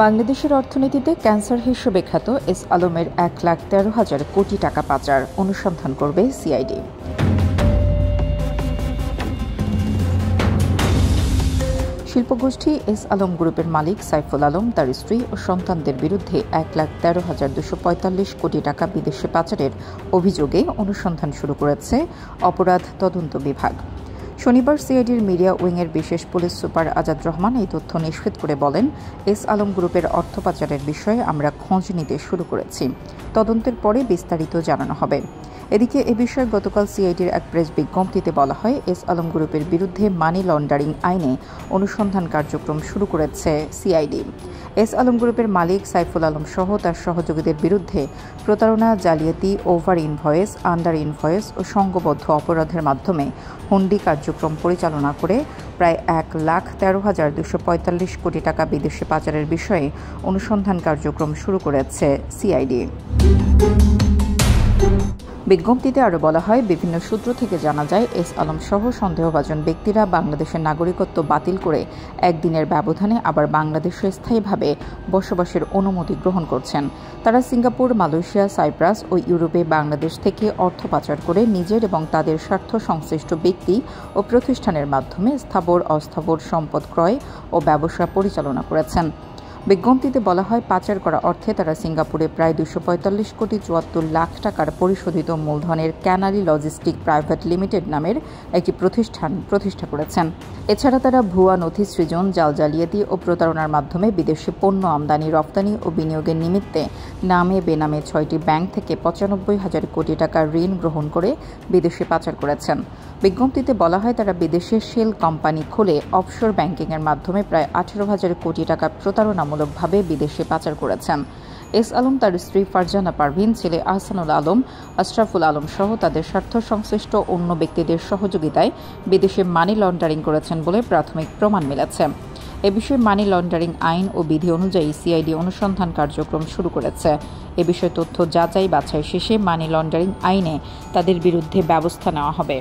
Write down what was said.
বাংলাদেশের অর্থনীতিতে ক্যান্সার হিসেবে খ্যাত এস আলমের 1,13,000 কোটি টাকা পাচার অনুসন্ধান করবে সিআইডি। শিল্পগোষ্ঠী এস আলম গ্রুপের মালিক সাইফুল আলম, তার স্ত্রী ও সন্তানদের বিরুদ্ধে 1,13,245 কোটি টাকা বিদেশে পাচারের অভিযোগে অনুসন্ধান শুরু করেছে অপরাধ তদন্ত বিভাগ। শনিবার সিআইডির মিডিয়া উইংয়ের বিশেষ পুলিশ সুপার আজাদ রহমান এই তথ্য নিশ্চিত করে বলেন, এস আলম গ্রুপের অর্থ পাচারের বিষয়ে আমরা খোঁজ নিতে শুরু করেছি। তদন্তের পরে বিস্তারিত জানানো হবে। এদিকে এ বিষয়ে গতকাল সিআইডির এক প্রেস বিজ্ঞপ্তিতে বলা হয়, এস আলম গ্রুপের বিরুদ্ধে মানি লন্ডারিং আইনে অনুসন্ধান কার্যক্রম শুরু করেছে সিআইডি। এস আলম গ্রুপের মালিক সাইফুল আলম সহ তার সহযোগীদের বিরুদ্ধে প্রতারণা, জালিয়াতি, ওভার ইনভয়েস, আন্ডার ইনভয়েস ও সংঘবদ্ধ অপরাধের মাধ্যমে হুন্ডি কার্যক্রম পরিচালনা করে প্রায় 1,13,245 কোটি টাকা বিদেশে পাচারের বিষয়ে অনুসন্ধান কার্যক্রম শুরু করেছে সিআইডি। বিজ্ঞপ্তিতে আরও বলা হয়, বিভিন্ন সূত্র থেকে জানা যায়, এস আলম সহ সন্দেহভাজন ব্যক্তিরা বাংলাদেশের নাগরিকত্ব বাতিল করে একদিনের ব্যবধানে আবার বাংলাদেশে স্থায়ীভাবে বসবাসের অনুমতি গ্রহণ করছেন। তারা সিঙ্গাপুর, মালয়েশিয়া, সাইপ্রাস ও ইউরোপে বাংলাদেশ থেকে অর্থ পাচার করে নিজের এবং তাদের স্বার্থ সংশ্লিষ্ট ব্যক্তি ও প্রতিষ্ঠানের মাধ্যমে স্থাবর অস্থাবর সম্পদ ক্রয় ও ব্যবসা পরিচালনা করেছেন। বিজ্ঞপ্তিতে বলা হয়, পাচার করা অর্থে তারা সিঙ্গাপুরে প্রায় 245 কোটি 74 লাখ টাকার পরিশোধিত মূলধনের ক্যানারি লজিস্টিক প্রাইভেট লিমিটেড নামের একটি প্রতিষ্ঠান প্রতিষ্ঠা করেছেন। এছাড়া তারা ভুয়া নথি সৃজন, জাল জালিয়াতি ও প্রতারণার মাধ্যমে বিদেশি পণ্য আমদানি, রপ্তানি ও বিনিয়োগের নিমিত্তে নামে বেনামে 6টি ব্যাংক থেকে 95,000 কোটি টাকা ঋণ গ্রহণ করে বিদেশে পাচার করেছেন। বিজ্ঞপ্তিতে বলা হয়, তারা বিদেশে শেল কোম্পানি খুলে অফশোর ব্যাংকিংয়ের মাধ্যমে প্রায় 18,000 কোটি টাকা প্রতারণামূলকভাবে বিদেশে পাচার করেছেন। এস আলম, তার স্ত্রী ফারজানা পারভিন, ছেলে আহসানুল আলম, আশরাফুল আলম সহ তাদের স্বার্থ সংশ্লিষ্ট অন্য ব্যক্তিদের সহযোগিতায় বিদেশে মানি লন্ডারিং করেছেন বলে প্রাথমিক প্রমাণ মিলেছে। এ বিষয়ে মানি লন্ডারিং আইন ও বিধি অনুযায়ী সিআইডি অনুসন্ধান কার্যক্রম শুরু করেছে। এ বিষয়ে তথ্য যাচাই বাছাই শেষে মানি লন্ডারিং আইনে তাদের বিরুদ্ধে ব্যবস্থা নেওয়া হবে।